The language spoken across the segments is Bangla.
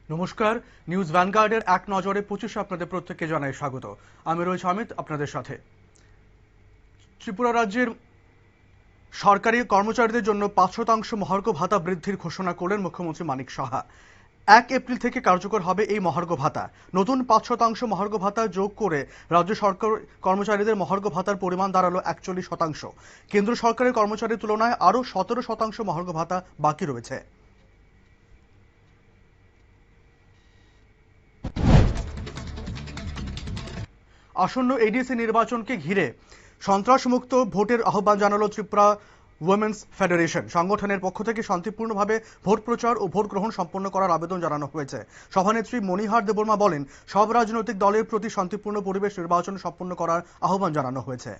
নমস্কার, নিউজ ভ্যানগার্ডের এক নজরে 25 আপনাদের প্রত্যেককে জানাই স্বাগত। আমি রয়েছি অমিত আপনাদের সাথে। ত্রিপুরা রাজ্যের সরকারি কর্মচারীদের জন্য 5% মহার্ঘ ভাতা বৃদ্ধির ঘোষণা করলেন মুখ্যমন্ত্রী মানিক সাহা। 1 এপ্রিল থেকে কার্যকর হবে এই মহার্ঘ ভাতা। নতুন 5% মহার্ঘ ভাতা যোগ করে রাজ্য সরকার কর্মচারীদের মহার্ঘ ভাতার পরিমাণ দাঁড়ালো 41%। কেন্দ্র সরকারের কর্মচারীর তুলনায় আরও 17% মহার্ঘ ভাতা বাকি রয়েছে। আসন্ন এডিসি নির্বাচনকে ঘিরে সন্ত্রাসমুক্ত ভোটের আহ্বান জানালো ত্রিপুরা উইমেন্স ফেডারেশন। সংগঠনের পক্ষ থেকে শান্তিপূর্ণভাবে ভোট প্রচার ও ভোট গ্রহণ সম্পন্ন করার আবেদন জানানো হয়েছে। সভানেত্রী মণিহার দেববর্মা বলেন, সব রাজনৈতিক দলের প্রতি শান্তিপূর্ণ পরিবেশ নির্বাচন সম্পন্ন করার আহ্বান জানানো হয়েছে।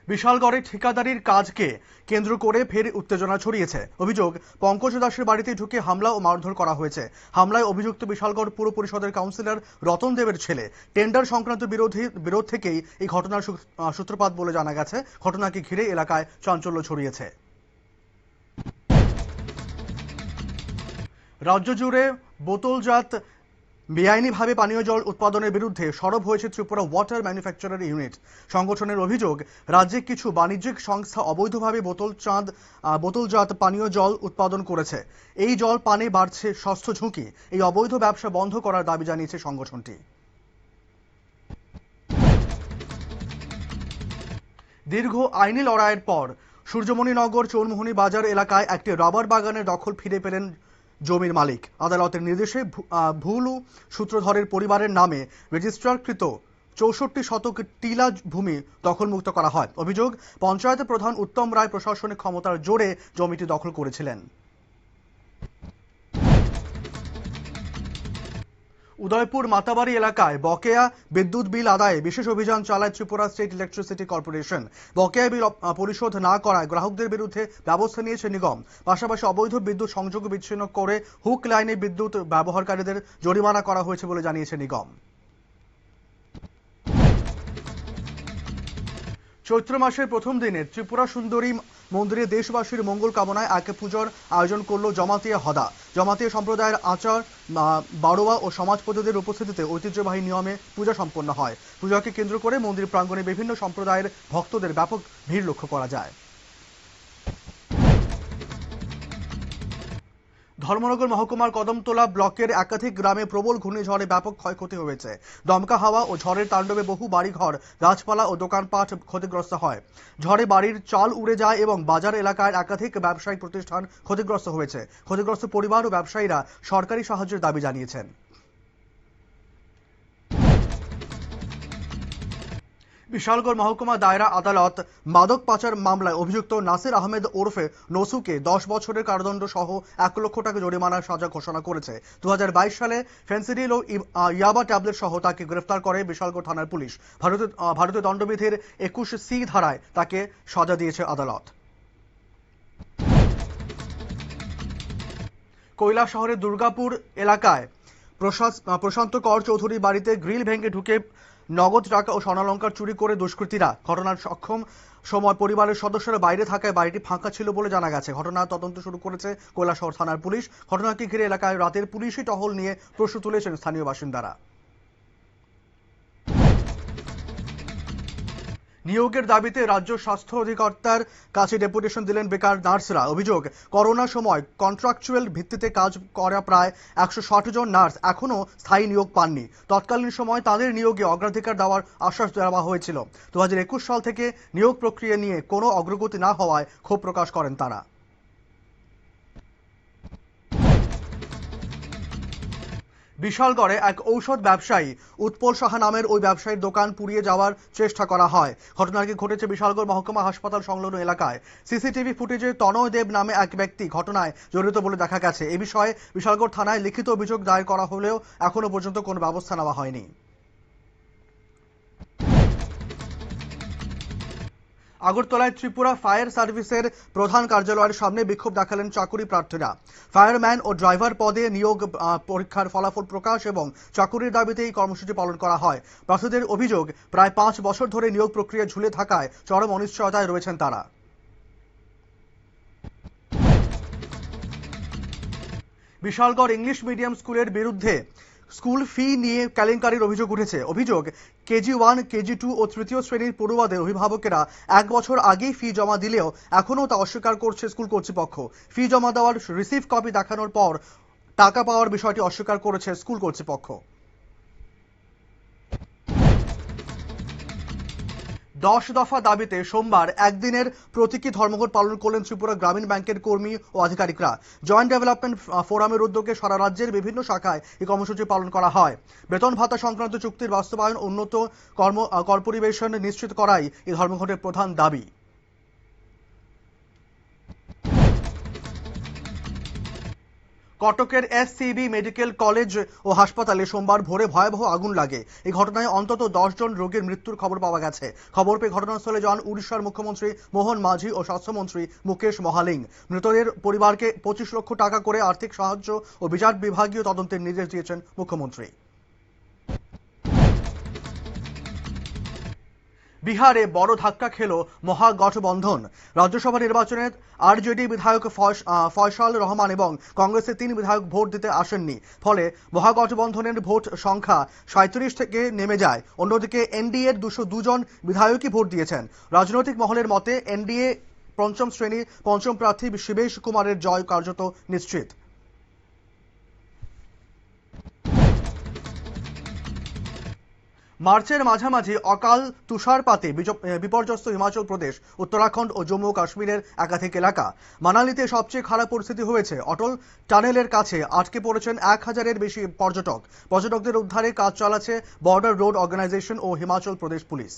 বিশালগড়ে ঠিকাদারির কাজকে কেন্দ্র করে ফের উত্তেজনা ছড়িয়েছে। অভিযোগ, পঙ্কজ দাসের বাড়িতে ঢুকে হামলা ও মারধর করা হয়েছে। হামলায় অভিযুক্ত বিশালগড় পুর পরিষদের কাউন্সিলর রতন দেবের ছেলে। টেন্ডার সংক্রান্ত বিরোধ থেকেই এই ঘটনার সূত্রপাত বলে জানা গেছে। ঘটনাকে ঘিরে এলাকায় চাঞ্চল্য ছড়িয়েছে। রাজ্য জুড়ে বোতলজাত বেআইনিভাবে পানীয় জল উৎপাদনের বিরুদ্ধে সরব হয়েছে ত্রিপুরা ওয়াটার ম্যানুফ্যাকচারার ইউনিট। সংগঠনের অভিযোগ, রাজ্যে কিছু বাণিজ্যিক সংস্থা অবৈধভাবে বোতলজাত পানীয় জল উৎপাদন করেছে। এই জল পানে বাড়ছে স্বাস্থ্য ঝুঁকি। এই অবৈধ ব্যবসা বন্ধ করার দাবি জানিয়েছে সংগঠনটি। দীর্ঘ আইনি লড়াইয়ের পর সূর্যমণিনগর চৌমুহনী বাজার এলাকায় একটি রাবার বাগানের দখল ফিরে পেলেন জমির মালিক। আদালতের নির্দেশে ভুলু সূত্রধরের পরিবারের নামে রেজিস্ট্রারকৃত 64 শতক টিলা ভূমি দখলমুক্ত করা হয়। অভিযোগ, পঞ্চায়েত প্রধান উত্তম রায় প্রশাসনিক ক্ষমতার জোরে জমিটি দখল করেছিলেন। উদয়পুর মাতাবাড়ি এলাকায় বকেয়া বিদ্যুৎ বিল আদায়ে বিশেষ অভিযান চালায় ত্রিপুরা স্টেট ইলেকট্রিসিটি কর্পোরেশন। বকেয়া বিল পরিশোধ না করায় গ্রাহকদের বিরুদ্ধে ব্যবস্থা নিয়েছে নিগম। পাশাপাশি অবৈধ বিদ্যুৎ সংযোগ বিচ্ছিন্ন করে হুক লাইনে বিদ্যুৎ ব্যবহারকারীদের জরিমানা করা হয়েছে বলে জানিয়েছে নিগম। চৈত্র মাসের প্রথম দিনে ত্রিপুরা সুন্দরী মন্দিরে দেশবাসীর মঙ্গল কামনায় এক পুজোর আয়োজন করল জমাতিয়া হদা। জমাতিয়া সম্প্রদায়ের আচার, বারোয়া ও সমাজপতিদের উপস্থিতিতে ঐতিহ্যবাহী নিয়মে পূজা সম্পন্ন হয়। পূজাকে কেন্দ্র করে মন্দির প্রাঙ্গণে বিভিন্ন সম্প্রদায়ের ভক্তদের ব্যাপক ভিড় লক্ষ্য করা যায়। ধর্মনগর মহকুমার কদমতলা ব্লকের একাধিক গ্রামে প্রবল ঘূর্ণিঝড়ে ব্যাপক ক্ষয়ক্ষতি হয়েছে। দমকা হাওয়া ও ঝড়ের তাণ্ডবে বহু বাড়িঘর, গাছপালা ও দোকানপাট ক্ষতিগ্রস্ত হয়। ঝড়ে বাড়ির চাল উড়ে যায় এবং বাজার এলাকার একাধিক ব্যবসায়িক প্রতিষ্ঠান ক্ষতিগ্রস্ত হয়েছে। ক্ষতিগ্রস্ত পরিবার ও ব্যবসায়ীরা সরকারি সাহায্যের দাবি জানিয়েছেন। বিশালগড় মহকুমা দায়রা আদালত মাদক পাচার মামলায় অভিযুক্ত নাসির আহমেদ ওরফে নসুকে 10 বছরের কারাদণ্ড সহ 1 লক্ষ টাকা জরিমানার সাজা ঘোষণা করেছে। 2022 সালে ফেন্সিডিল ও ইয়াবা ট্যাবলেট সহ তাকে গ্রেফতার করে বিশালগড় থানার পুলিশ। ভারতীয় দণ্ডবিধির 21C ধারায় তাকে সাজা দিয়েছে আদালত। কৈলাসহরের দুর্গাপুর এলাকায় প্রশান্ত কর চৌধুরীর বাড়িতে গ্রিল ভেঙে ঢুকে নগদ টাকা ও স্বর্ণালংকার চুরি করে দুষ্কৃতীরা। ঘটনার সক্ষম সময় পরিবারের সদস্যরা বাইরে থাকায় বাড়িটি ফাঁকা ছিল বলে জানা গেছে। ঘটনার তদন্ত শুরু করেছে কৈলাসহর থানার পুলিশ। ঘটনাকে ঘিরে এলাকায় রাতের পুলিশি টহল নিয়ে প্রশ্ন তুলেছেন স্থানীয় বাসিন্দারা। নিয়োগের দাবিতে রাজ্য স্বাস্থ্য অধিকর্তার কাছে ডেপুটেশন দিলেন বেকার নার্সরা। অভিযোগ, করোনার সময় কন্ট্রাকচুয়াল ভিত্তিতে কাজ করা প্রায় 160 জন নার্স এখনও স্থায়ী নিয়োগ পাননি। তৎকালীন সময় তাদের নিয়োগে অগ্রাধিকার দেওয়ার আশ্বাস দেওয়া হয়েছিল। 2021 সাল থেকে নিয়োগ প্রক্রিয়া নিয়ে কোনো অগ্রগতি না হওয়ায় ক্ষোভ প্রকাশ করেন তারা। বিশালগড়ে এক ঔষধ ব্যবসায়ী উৎপল সাহা নামের ওই ব্যবসায়ীর দোকান পুড়িয়ে যাওয়ার চেষ্টা করা হয়। ঘটনাটি ঘটেছে বিশালগড় মহকুমা হাসপাতাল সংলগ্ন এলাকায়। সিসিটিভি ফুটেজে তনয় দেব নামে এক ব্যক্তি ঘটনায় জড়িত বলে দেখা গেছে। এ বিষয়ে বিশালগড় থানায় লিখিত অভিযোগ দায়ের করা হলেও এখনো পর্যন্ত কোনো ব্যবস্থা নেওয়া হয়নি। আগরতলায় ত্রিপুরা ফায়ার সার্ভিসের প্রধান কার্যালয়ের সামনে বিক্ষোভ দেখালেন চাকুরি প্রার্থীরা। ফায়ারম্যান ও ড্রাইভার পদে নিয়োগ পরীক্ষার ফলাফল প্রকাশ এবং চাকুরির দাবিতে এই কর্মসূচি পালন করা হয়। প্রার্থীদের অভিযোগ, প্রায় 5 বছর ধরে নিয়োগ প্রক্রিয়া ঝুলে থাকায় চরম অনিশ্চয়তায় রয়েছেন তারা। বিশালগড় ইংলিশ মিডিয়াম স্কুলের বিরুদ্ধে স্কুল ফি নিয়ে কেলেঙ্কারির অভিযোগ উঠেছে। অভিযোগ, KG1, KG2 ও তৃতীয় শ্রেণীর পড়ুয়াদের অভিভাবকেরা 1 বছর আগেই ফি জমা দিলেও এখনও তা অস্বীকার করছে স্কুল কর্তৃপক্ষ। ফি জমা দেওয়ার রিসিভ কপি দেখানোর পর টাকা পাওয়ার বিষয়টি অস্বীকার করেছে স্কুল কর্তৃপক্ষ। 10 দফা দাবিতে সোমবার একদিনের প্রতীকী ধর্মঘট পালন করলেন ত্রিপুরা গ্রামীণ ব্যাংকের কর্মী ও আধিকারিকরা। জয়েন্ট ডেভেলপমেন্ট ফোরামের উদ্যোগে সারা রাজ্যের বিভিন্ন শাখায় এই কর্মসূচি পালন করা হয়। বেতন ভাতা সংক্রান্ত চুক্তির বাস্তবায়ন, উন্নত কর্পোরেশন নিশ্চিত করাই এই ধর্মঘটের প্রধান দাবি। কটকের SCB মেডিকেল কলেজ ও হাসপাতালে সোমবার ভোরে ভয়াবহ আগুন লাগে। এই ঘটনায় অন্তত 10 জন রোগীর মৃত্যুর খবর পাওয়া গেছে। খবর পেয়ে ঘটনাস্থলে যান উড়িষ্যার মুখ্যমন্ত্রী মোহন মাঝি ও স্বাস্থ্যমন্ত্রী মুকেশ মহালিং। মৃতদের পরিবারকে 25 লক্ষ টাকা করে আর্থিক সাহায্য ও বিচার বিভাগীয় তদন্তের নির্দেশ দিয়েছেন মুখ্যমন্ত্রী। বিহারে বড় ধাক্কা খেল মহাগঠবন্ধন। রাজ্যসভা নির্বাচনে RJD বিধায়ক ফয়সাল রহমান এবং কংগ্রেসের 3 বিধায়ক ভোট দিতে আসেননি। ফলে মহাগঠবন্ধনের ভোট সংখ্যা 37 থেকে নেমে যায়। অন্যদিকে NDA-র 202 জন বিধায়কই ভোট দিয়েছেন। রাজনৈতিক মহলের মতে NDA পঞ্চম শ্রেণীর পঞ্চম প্রার্থী শিবেশ কুমারের জয় কার্যত নিশ্চিত। মার্চের মাঝামাঝি অকাল তুষারপাতে বিপর্যস্ত হিমাচল প্রদেশ, উত্তরাখণ্ড ও জম্মু ও কাশ্মীরের একাধিক এলাকা। মানালিতে সবচেয়ে খারাপ পরিস্থিতি হয়েছে। অটল টানেলের কাছে আটকে পড়েছেন 1000-এর বেশি পর্যটক। পর্যটকদের উদ্ধারে কাজ চালাচ্ছে বর্ডার রোড অর্গানাইজেশন ও হিমাচল প্রদেশ পুলিশ।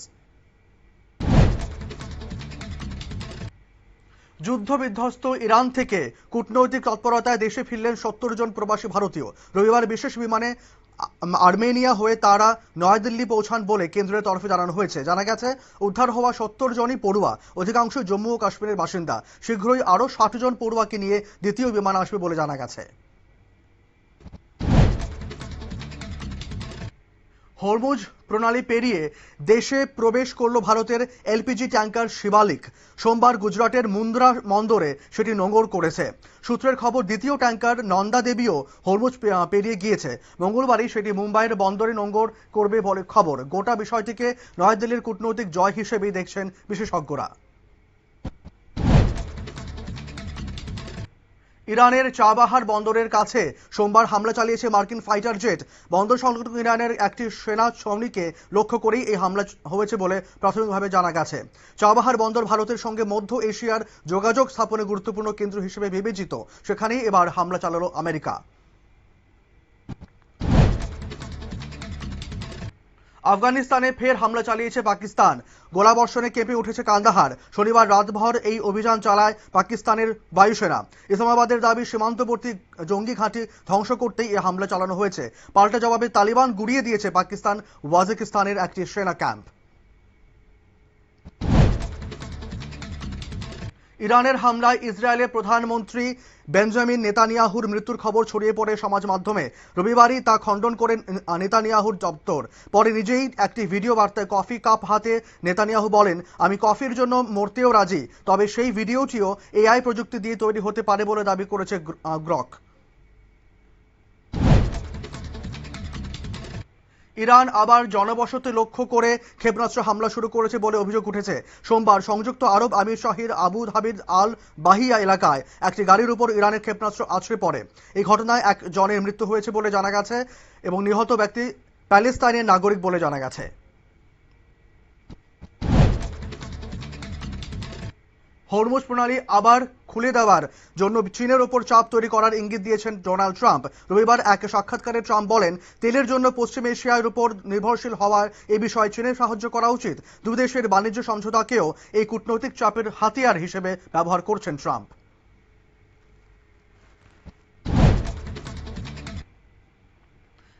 যুদ্ধ বিধ্বস্ত ইরান থেকে কূটনৈতিক তৎপরতায় দেশে ফিরলেন 70 জন প্রবাসী ভারতীয়। রবিবার বিশেষ বিমানে আর্মেনিয়া হয়ে তারা নয়াদিল্লি পৌঁছান বলে কেন্দ্রের তরফে জানানো হয়েছে। জানা গেছে, উদ্ধার হওয়া 70 জনই পড়ুয়া, অধিকাংশ জম্মু ও কাশ্মীরের বাসিন্দা। শীঘ্রই আরও 60 জন পড়ুয়াকে নিয়ে দ্বিতীয় বিমান আসবে বলে জানা গেছে। হরমুজ প্রণালী পেরিয়ে দেশে প্রবেশ করল ভারতের LPG ট্যাঙ্কার শিবালিক। সোমবার গুজরাটের মুন্দ্রা বন্দরে সেটি নোঙর করেছে। সূত্রের খবর, দ্বিতীয় ট্যাঙ্কার নন্দা দেবীও হরমুজ পেরিয়ে গিয়েছে। মঙ্গলবারই সেটি মুম্বাইয়ের বন্দরে নোঙর করবে বলে খবর। গোটা বিষয়টিকে নয়াদিল্লির কূটনৈতিক জয় হিসেবেই দেখছেন বিশেষজ্ঞরা। ইরানের চাবাহার বন্দরের কাছে সোমবার হামলা চালিয়েছে মার্কিন ফাইটার জেট। বন্দর সংলগ্ন ইরানের একটি সেনা ছাউনিকে লক্ষ্য করেই এই হামলা হয়েছে বলে প্রাথমিকভাবে জানা গেছে। চাবাহার বন্দর ভারতের সঙ্গে মধ্য এশিয়ার যোগাযোগ স্থাপনে গুরুত্বপূর্ণ কেন্দ্র হিসেবে বিবেচিত। সেখানেই এবার হামলা চালালো আমেরিকা। আফগানিস্তানে ফের হামলা চালিয়েছে পাকিস্তান। গোলাবর্ষণে কেঁপে উঠেছে কান্দাহার। শনিবার রাতভর এই অভিযান চালায় পাকিস্তানের বায়ুসেনা। ইসলামাবাদের দাবি, সীমান্তবর্তী জঙ্গি ঘাঁটি ধ্বংস করতেই এই হামলা চালানো হয়েছে। পাল্টা জবাবে তালিবান গুড়িয়ে দিয়েছে পাকিস্তান ওয়াজিকিস্তানের একটি সেনা ক্যাম্প। ইরানের হামলায় ইসরায়েলের প্রধানমন্ত্রী বেঞ্জামিন নেতানিয়াহুর মৃত্যুর খবর ছড়িয়ে পড়ে সমাজ মাধ্যমে। রবিবারই তা খণ্ডন করেন নেতানিয়াহুর দপ্তর। পরে নিজেই একটি ভিডিও বার্তায় কফি কাপ হাতে নেতানিয়াহু বলেন, আমি কফির জন্য মরতেও রাজি। তবে সেই ভিডিওটিও AI প্রযুক্তি দিয়ে তৈরি হতে পারে বলে দাবি করেছে গ্রক। ইরান আবার জনবসতি লক্ষ্য করে ক্ষেপণাস্ত্র হামলা শুরু করেছে বলে অভিযোগ উঠেছে। সোমবার সংযুক্ত আরব আমিরশাহীর আবু ধাবির আল বাহিয়া এলাকায় একটি গাড়ির উপর ইরানের ক্ষেপণাস্ত্র আছড়ে পড়ে। এই ঘটনায় 1 জনের মৃত্যু হয়েছে বলে জানা গেছে এবং নিহত ব্যক্তি প্যালেস্তাইনের নাগরিক বলে জানা গেছে। হরমুজ প্রণালী আবার খুলে দেওয়ার জন্য চীনের ওপর চাপ তৈরি করার ইঙ্গিত দিয়েছেন ডোনাল্ড ট্রাম্প। রবিবার এক সাক্ষাৎকারে ট্রাম্প বলেন, তেলের জন্য পশ্চিম এশিয়ার উপর নির্ভরশীল হওয়ার এই বিষয়ে চীনের সাহায্য করা উচিত। দুই দেশের বাণিজ্য সমঝোতাকেও এই কূটনৈতিক চাপের হাতিয়ার হিসেবে ব্যবহার করছেন ট্রাম্প।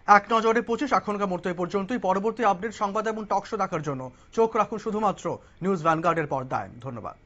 এক নজরে 25 এখনকার মতো এ পর্যন্তই। পরবর্তী আপডেট, সংবাদ এবং টকশো দেখার জন্য চোখ রাখুন শুধুমাত্র নিউজ ভ্যানগার্ডের পর্দায়। ধন্যবাদ।